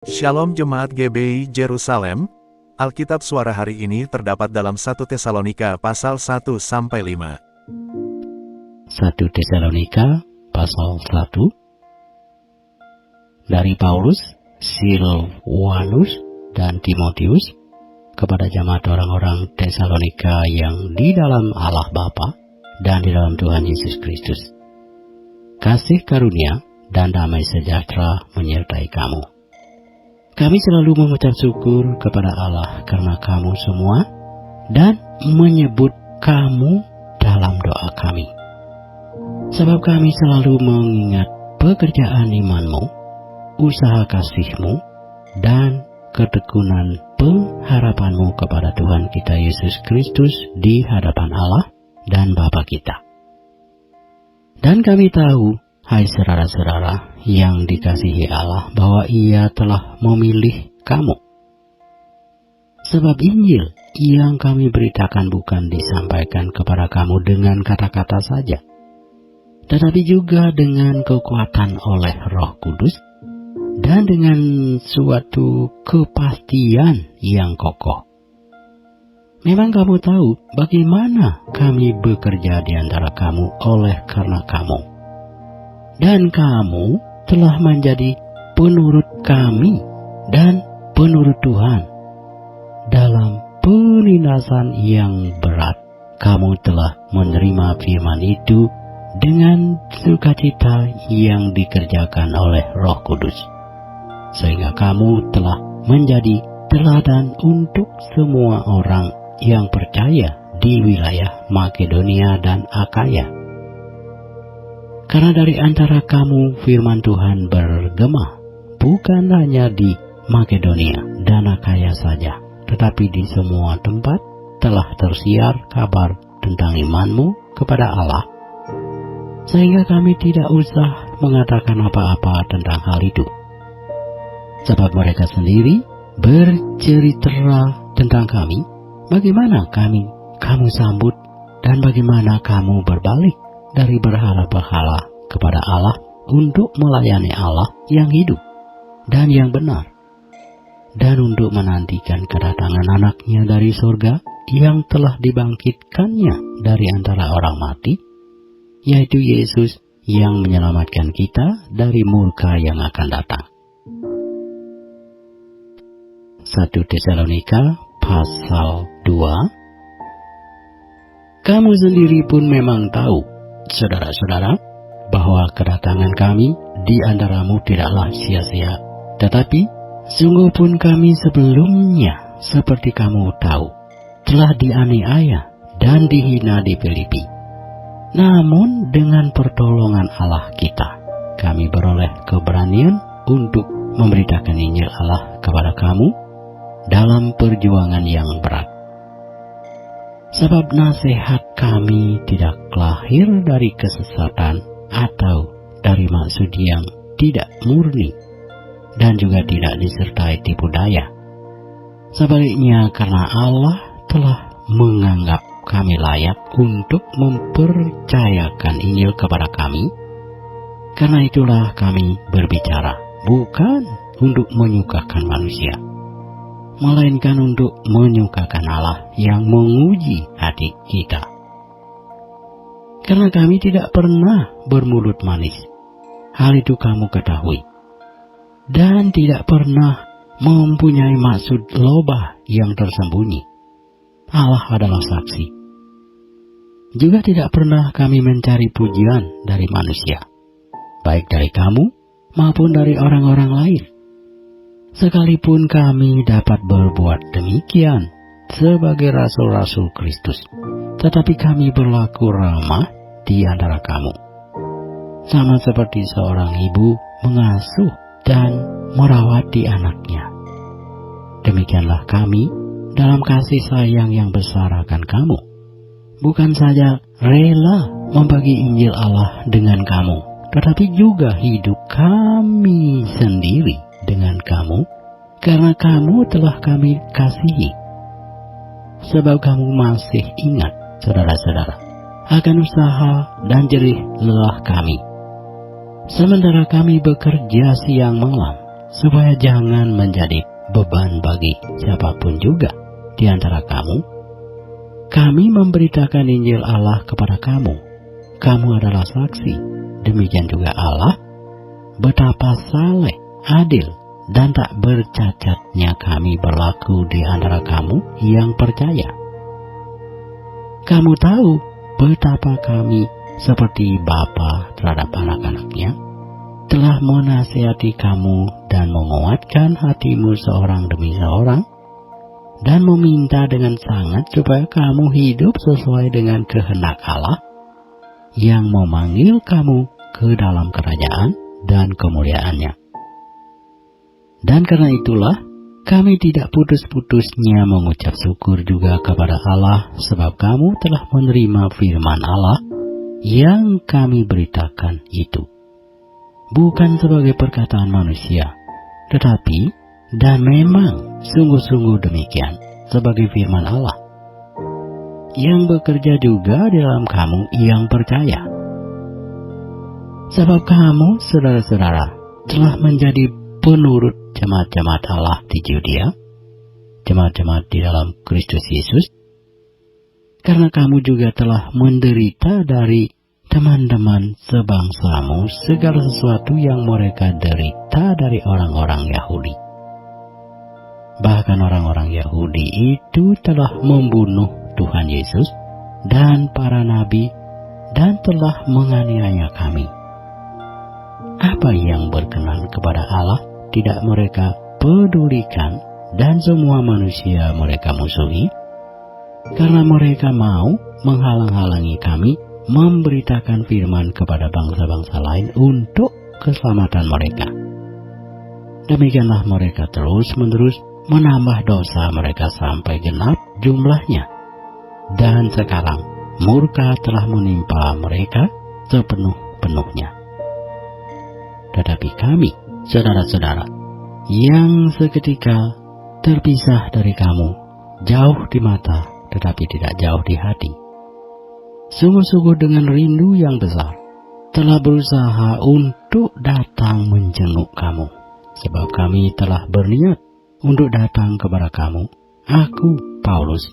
Shalom Jemaat GBI Jerusalem, Alkitab suara hari ini terdapat dalam 1 Tesalonika pasal 1-5. 1 Tesalonika pasal 1 dari Paulus, Silwanus, dan Timotius kepada jemaat orang-orang Tesalonika yang di dalam Allah Bapa dan di dalam Tuhan Yesus Kristus. Kasih karunia dan damai sejahtera menyertai kamu. Kami selalu mengucap syukur kepada Allah karena kamu semua dan menyebut kamu dalam doa kami. Sebab kami selalu mengingat pekerjaan imanmu, usaha kasihmu, dan ketekunan pengharapanmu kepada Tuhan kita Yesus Kristus di hadapan Allah dan Bapa kita. Dan kami tahu, hai saudara-saudara yang dikasihi Allah, bahwa Ia telah memilih kamu. Sebab Injil yang kami beritakan bukan disampaikan kepada kamu dengan kata-kata saja, tetapi juga dengan kekuatan oleh Roh Kudus dan dengan suatu kepastian yang kokoh. Memang kamu tahu bagaimana kami bekerja di antara kamu oleh karena kamu. Dan kamu telah menjadi penurut kami dan penurut Tuhan. Dalam penindasan yang berat, kamu telah menerima firman itu dengan sukacita yang dikerjakan oleh Roh Kudus. Sehingga kamu telah menjadi teladan untuk semua orang yang percaya di wilayah Makedonia dan Akaya. Karena dari antara kamu firman Tuhan bergema, bukan hanya di Makedonia dan Akaya saja, tetapi di semua tempat telah tersiar kabar tentang imanmu kepada Allah. Sehingga kami tidak usah mengatakan apa-apa tentang hal itu. Sebab mereka sendiri bercerita tentang kami, bagaimana kamu sambut dan bagaimana kamu berbalik dari berhala-berhala kepada Allah untuk melayani Allah yang hidup dan yang benar, dan untuk menantikan kedatangan anaknya dari surga yang telah dibangkitkannya dari antara orang mati, yaitu Yesus yang menyelamatkan kita dari murka yang akan datang. 1 Tesalonika pasal 2. Kamu sendiri pun memang tahu, saudara-saudara, bahwa kedatangan kami di antaramu tidaklah sia-sia. Tetapi sungguh pun kami sebelumnya, seperti kamu tahu, telah dianiaya dan dihina di Filipi. Namun dengan pertolongan Allah kita, kami beroleh keberanian untuk memberitakan Injil Allah kepada kamu dalam perjuangan yang berat. Sebab nasihat kami tidak lahir dari kesesatan atau dari maksud yang tidak murni, dan juga tidak disertai tipu daya. Sebaliknya, karena Allah telah menganggap kami layak untuk mempercayakan Injil kepada kami, karena itulah kami berbicara, bukan untuk menyukakan manusia, melainkan untuk menyukakan Allah yang menguji hati kita. Karena kami tidak pernah bermulut manis, hal itu kamu ketahui, dan tidak pernah mempunyai maksud lobah yang tersembunyi. Allah adalah saksi. Juga tidak pernah kami mencari pujian dari manusia, baik dari kamu maupun dari orang-orang lain. Sekalipun kami dapat berbuat demikian sebagai rasul-rasul Kristus, tetapi kami berlaku ramah di antara kamu, sama seperti seorang ibu mengasuh dan merawati anaknya. Demikianlah kami dalam kasih sayang yang besar akan kamu, bukan saja rela membagi Injil Allah dengan kamu, tetapi juga hidup kami sendiri dengan kamu, karena kamu telah kami kasihi. Sebab kamu masih ingat, saudara-saudara, akan usaha dan jerih lelah kami. Sementara kami bekerja siang malam, supaya jangan menjadi beban bagi siapapun juga di antara kamu, kami memberitakan Injil Allah kepada kamu. Kamu adalah saksi. Demikian juga Allah, betapa saleh, adil, dan tak bercacatnya kami berlaku di antara kamu yang percaya. Kamu tahu betapa kami seperti bapa terhadap anak-anaknya, telah menasihati kamu dan menguatkan hatimu seorang demi seorang, dan meminta dengan sangat supaya kamu hidup sesuai dengan kehendak Allah yang memanggil kamu ke dalam kerajaan dan kemuliaannya. Dan karena itulah kami tidak putus-putusnya mengucap syukur juga kepada Allah, sebab kamu telah menerima firman Allah yang kami beritakan itu, bukan sebagai perkataan manusia, tetapi dan memang sungguh-sungguh demikian sebagai firman Allah yang bekerja juga di dalam kamu yang percaya. Sebab kamu, saudara-saudara, telah menjadi penurut jemaat-jemaat Allah di Yudea, jemaat-jemaat di dalam Kristus Yesus, karena kamu juga telah menderita dari teman-teman sebangsamu segala sesuatu yang mereka derita dari orang-orang Yahudi. Bahkan orang-orang Yahudi itu telah membunuh Tuhan Yesus dan para nabi dan telah menganiaya kami. Apa yang berkenan kepada Allah tidak mereka pedulikan, dan semua manusia mereka musuhi, karena mereka mau menghalang-halangi kami memberitakan firman kepada bangsa-bangsa lain untuk keselamatan mereka. Demikianlah mereka terus-menerus menambah dosa mereka sampai genap jumlahnya. Dan sekarang murka telah menimpa mereka sepenuh-penuhnya. Tetapi kami, saudara-saudara, yang seketika terpisah dari kamu, jauh di mata tetapi tidak jauh di hati, sungguh-sungguh dengan rindu yang besar, telah berusaha untuk datang menjenguk kamu. Sebab kami telah berniat untuk datang kepada kamu, aku, Paulus,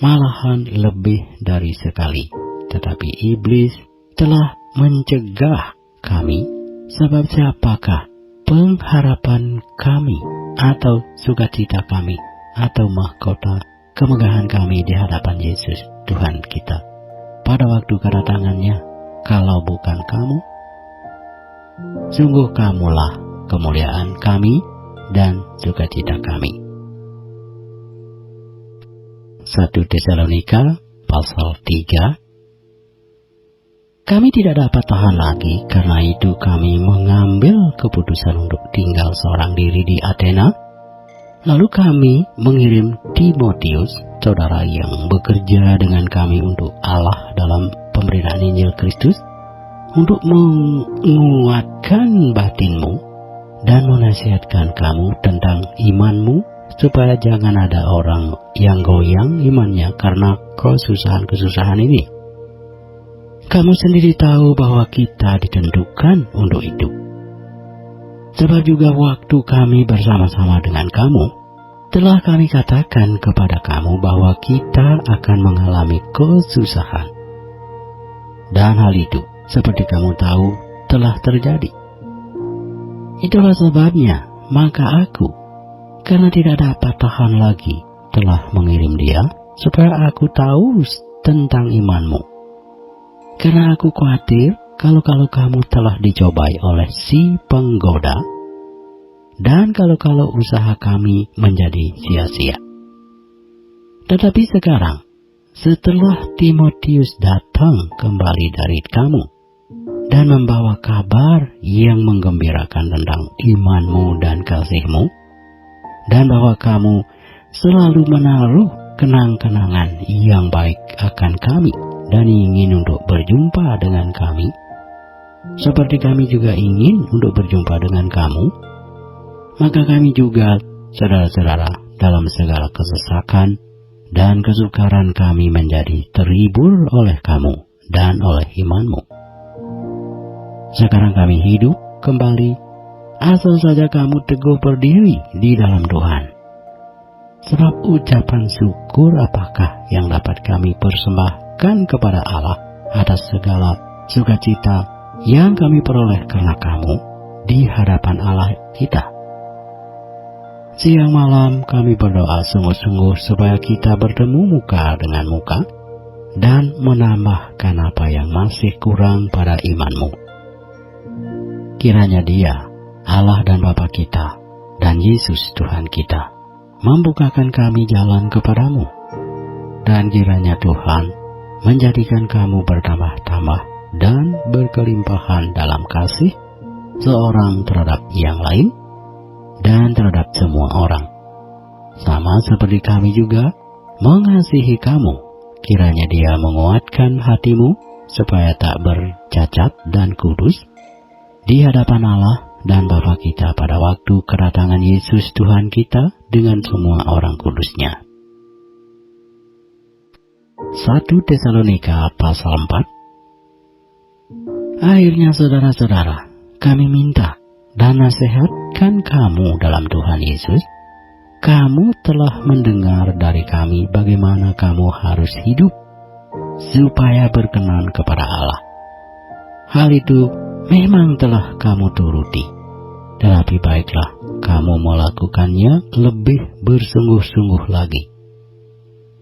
malahan lebih dari sekali. Tetapi iblis telah mencegah kami, sebab siapakah pengharapan kami, atau sukacita kami, atau mahkota kemegahan kami di hadapan Yesus Tuhan kita pada waktu kedatangannya, kalau bukan kamu? Sungguh kamulah kemuliaan kami dan sukacita kami. 1 Tesalonika pasal 3. Kami tidak dapat tahan lagi, karena itu kami mengambil keputusan untuk tinggal seorang diri di Athena. Lalu kami mengirim Timotius, saudara yang bekerja dengan kami untuk Allah dalam pemberitaan Injil Kristus, untuk menguatkan batinmu dan menasihatkan kamu tentang imanmu, supaya jangan ada orang yang goyang imannya karena kesusahan-kesusahan ini. Kamu sendiri tahu bahwa kita ditentukan untuk itu. Sebab juga waktu kami bersama-sama dengan kamu, telah kami katakan kepada kamu bahwa kita akan mengalami kesusahan. Dan hal itu, seperti kamu tahu, telah terjadi. Itulah sebabnya, maka aku, karena tidak dapat tahan lagi, telah mengirim dia, supaya aku tahu tentang imanmu. Karena aku khawatir, kalau kamu telah dicobai oleh si penggoda, dan kalau usaha kami menjadi sia-sia. Tetapi sekarang, setelah Timotius datang kembali dari kamu, dan membawa kabar yang menggembirakan tentang imanmu dan kasihmu, dan bahwa kamu selalu menaruh kenang-kenangan yang baik akan kami, dan ingin untuk berjumpa dengan kami, seperti kami juga ingin untuk berjumpa dengan kamu, maka kami juga, saudara-saudara, dalam segala kesesakan dan kesukaran kami menjadi terhibur oleh kamu dan oleh imanmu. Sekarang kami hidup kembali asal saja kamu teguh berdiri di dalam Tuhan. Sebab ucapan syukur apakah yang dapat kami persembahkan kepada Allah atas segala sukacita yang kami peroleh karena kamu di hadapan Allah kita. Siang malam kami berdoa sungguh-sungguh supaya kita bertemu muka dengan muka dan menambahkan apa yang masih kurang pada imanmu. Kiranya Dia, Allah dan Bapa kita, dan Yesus Tuhan kita, membukakan kami jalan kepadamu. Dan kiranya Tuhan menjadikan kamu bertambah-tambah dan berkelimpahan dalam kasih seorang terhadap yang lain dan terhadap semua orang. Sama seperti kami juga mengasihi kamu. Kiranya Dia menguatkan hatimu supaya tak bercacat dan kudus di hadapan Allah dan Bapa kita pada waktu kedatangan Yesus Tuhan kita dengan semua orang kudusnya. 1 Tesalonika pasal 4. Akhirnya saudara-saudara, kami minta dan nasihatkan kamu dalam Tuhan Yesus. Kamu telah mendengar dari kami bagaimana kamu harus hidup supaya berkenan kepada Allah. Hal itu memang telah kamu turuti, tetapi baiklah kamu melakukannya lebih bersungguh-sungguh lagi.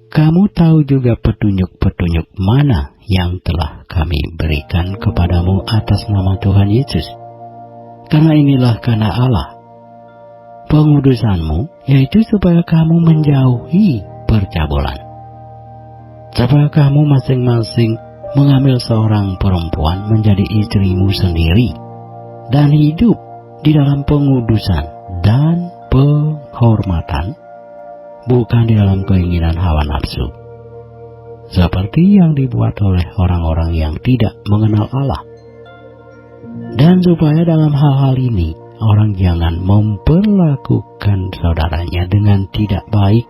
Kamu tahu juga petunjuk-petunjuk mana yang telah kami berikan kepadamu atas nama Tuhan Yesus. Karena inilah karena Allah pengudusanmu, yaitu supaya kamu menjauhi percabulan. Supaya kamu masing-masing mengambil seorang perempuan menjadi istrimu sendiri, dan hidup di dalam pengudusan dan penghormatan, bukan di dalam keinginan hawa nafsu, seperti yang dibuat oleh orang-orang yang tidak mengenal Allah. Dan supaya dalam hal-hal ini, orang jangan memperlakukan saudaranya dengan tidak baik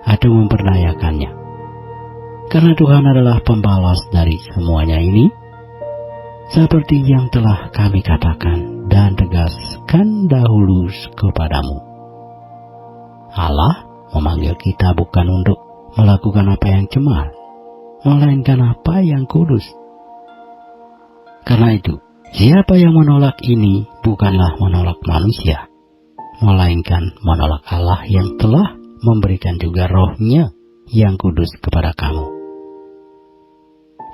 atau memperdayakannya. Karena Tuhan adalah pembalas dari semuanya ini, seperti yang telah kami katakan dan tegaskan dahulu kepadamu. Allah memanggil kita bukan untuk melakukan apa yang cemar, melainkan apa yang kudus. Karena itu, siapa yang menolak ini bukanlah menolak manusia, melainkan menolak Allah yang telah memberikan juga Roh-Nya yang kudus kepada kamu.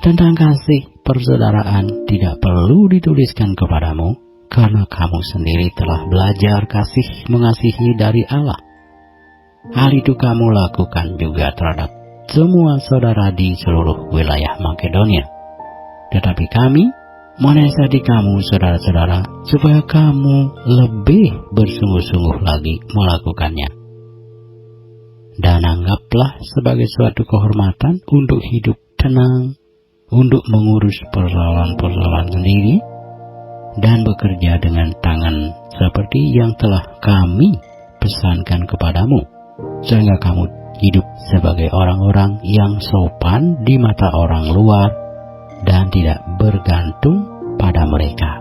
Tentang kasih persaudaraan tidak perlu dituliskan kepadamu, karena kamu sendiri telah belajar kasih mengasihi dari Allah. Hal itu kamu lakukan juga terhadap semua saudara di seluruh wilayah Makedonia. Tetapi kami menasihati kamu saudara-saudara supaya kamu lebih bersungguh-sungguh lagi melakukannya. Dan anggaplah sebagai suatu kehormatan untuk hidup tenang, untuk mengurus persoalan-persoalan sendiri, dan bekerja dengan tangan seperti yang telah kami pesankan kepadamu, sehingga kamu hidup sebagai orang-orang yang sopan di mata orang luar dan tidak bergantung pada mereka.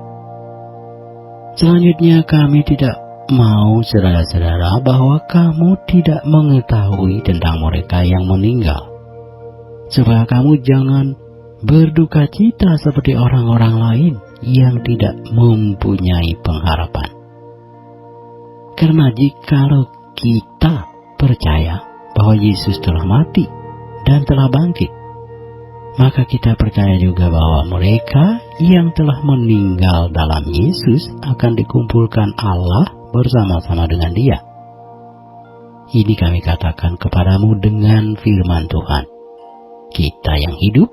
Selanjutnya kami tidak mau saudara-saudara bahwa kamu tidak mengetahui tentang mereka yang meninggal, supaya kamu jangan berduka cita seperti orang-orang lain yang tidak mempunyai pengharapan. Karena jikalau kita percaya bahwa Yesus telah mati dan telah bangkit, maka kita percaya juga bahwa mereka yang telah meninggal dalam Yesus akan dikumpulkan Allah bersama-sama dengan Dia. Ini kami katakan kepadamu dengan firman Tuhan. Kita yang hidup,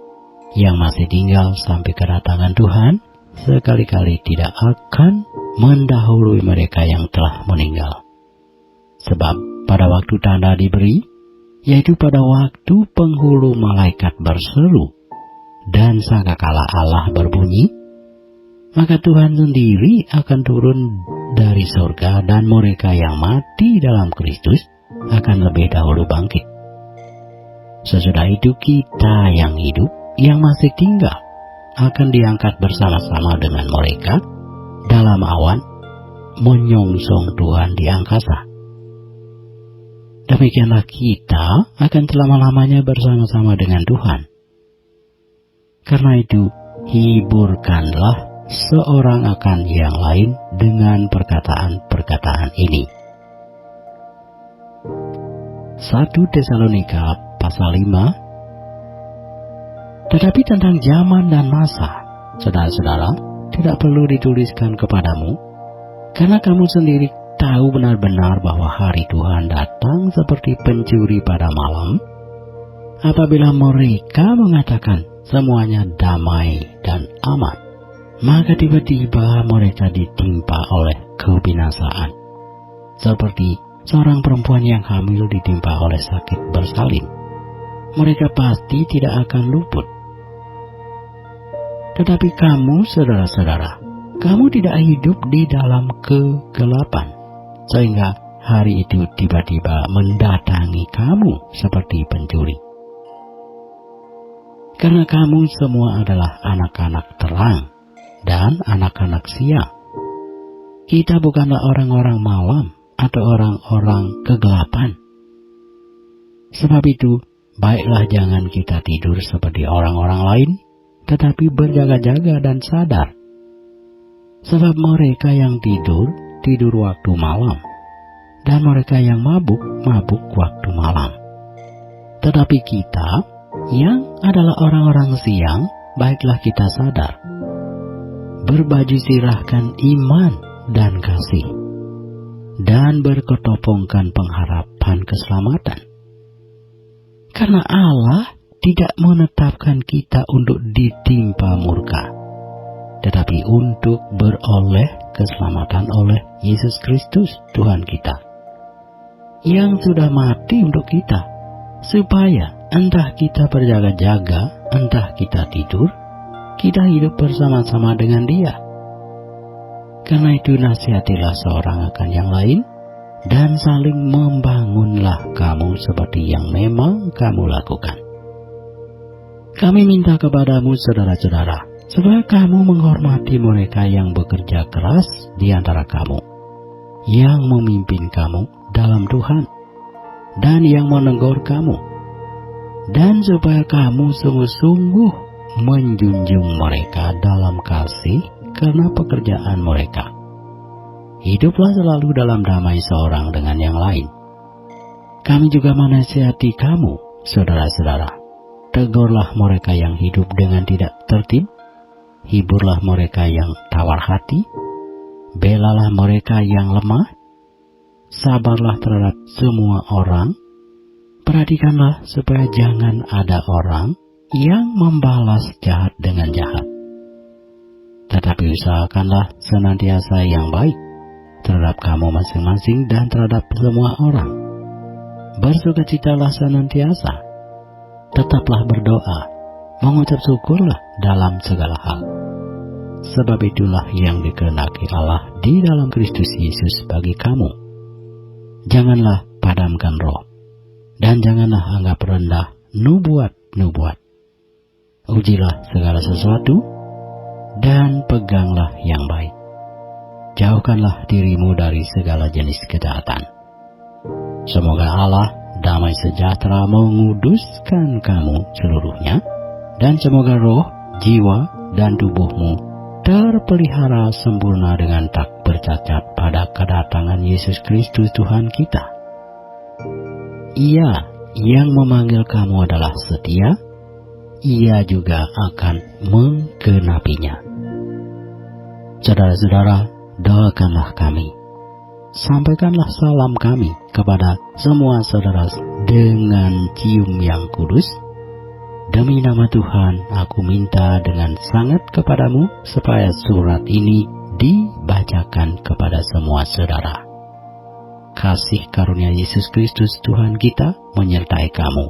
yang masih tinggal sampai kedatangan Tuhan, sekali-kali tidak akan mendahului mereka yang telah meninggal. Sebab pada waktu tanda diberi, yaitu pada waktu penghulu malaikat berseru dan sangkakala Allah berbunyi, maka Tuhan sendiri akan turun dari surga dan mereka yang mati dalam Kristus akan lebih dahulu bangkit. Sesudah itu kita yang hidup, yang masih tinggal, akan diangkat bersama-sama dengan mereka dalam awan menyongsong Tuhan di angkasa. Demikianlah kita akan selama-lamanya bersama-sama dengan Tuhan. Karena itu, hiburkanlah seorang akan yang lain dengan perkataan-perkataan ini. 1 Tesalonika pasal 5. Tetapi tentang zaman dan masa, saudara-saudara, tidak perlu dituliskan kepadamu, karena kamu sendiri tahu benar-benar bahwa hari Tuhan datang seperti pencuri pada malam, apabila mereka mengatakan semuanya damai dan aman, maka tiba-tiba mereka ditimpa oleh kebinasaan, seperti seorang perempuan yang hamil ditimpa oleh sakit bersalin. Mereka pasti tidak akan luput. Tetapi kamu, saudara-saudara, kamu tidak hidup di dalam kegelapan, sehingga hari itu tiba-tiba mendatangi kamu seperti pencuri. Karena kamu semua adalah anak-anak terang dan anak-anak siang. Kita bukanlah orang-orang malam atau orang-orang kegelapan. Sebab itu, baiklah jangan kita tidur seperti orang-orang lain, tetapi berjaga-jaga dan sadar. Sebab mereka yang tidur waktu malam, dan mereka yang mabuk waktu malam. Tetapi kita, yang adalah orang-orang siang, baiklah kita sadar. Berbaju sirahkan iman dan kasih, dan berketopongkan pengharapan keselamatan. Karena Allah tidak menetapkan kita untuk ditimpa murka, tetapi untuk beroleh keselamatan oleh Yesus Kristus Tuhan kita, yang sudah mati untuk kita, supaya entah kita berjaga-jaga, entah kita tidur, kita hidup bersama-sama dengan Dia. Karena itu nasihatilah seorang akan yang lain, dan saling membangunlah kamu seperti yang memang kamu lakukan. Kami minta kepadamu, saudara-saudara, supaya kamu menghormati mereka yang bekerja keras di antara kamu, yang memimpin kamu dalam Tuhan, dan yang menegur kamu, dan supaya kamu sungguh-sungguh menjunjung mereka dalam kasih karena pekerjaan mereka. Hiduplah selalu dalam damai seorang dengan yang lain. Kami juga menasihati kamu, saudara-saudara, tegurlah mereka yang hidup dengan tidak tertib, hiburlah mereka yang tawar hati, belalah mereka yang lemah, sabarlah terhadap semua orang, perhatikanlah supaya jangan ada orang yang membalas jahat dengan jahat. Tetapi usahakanlah senantiasa yang baik terhadap kamu masing-masing dan terhadap semua orang. Bersukacitalah senantiasa, tetaplah berdoa, mengucap syukurlah dalam segala hal. Sebab itulah yang dikehendaki Allah di dalam Kristus Yesus bagi kamu. Janganlah padamkan roh, dan janganlah anggap rendah nubuat-nubuat. Ujilah segala sesuatu, dan peganglah yang baik. Jauhkanlah dirimu dari segala jenis kejahatan. Semoga Allah damai sejahtera menguduskan kamu seluruhnya, dan semoga roh, jiwa, dan tubuhmu terpelihara sempurna dengan tak bercacat pada kedatangan Yesus Kristus Tuhan kita. Ia yang memanggil kamu adalah setia, Ia juga akan menggenapinya. Saudara-saudara, doakanlah kami. Sampaikanlah salam kami kepada semua saudara dengan cium yang kudus. Demi nama Tuhan, aku minta dengan sangat kepadamu supaya surat ini dibacakan kepada semua saudara. Kasih karunia Yesus Kristus Tuhan kita menyertai kamu.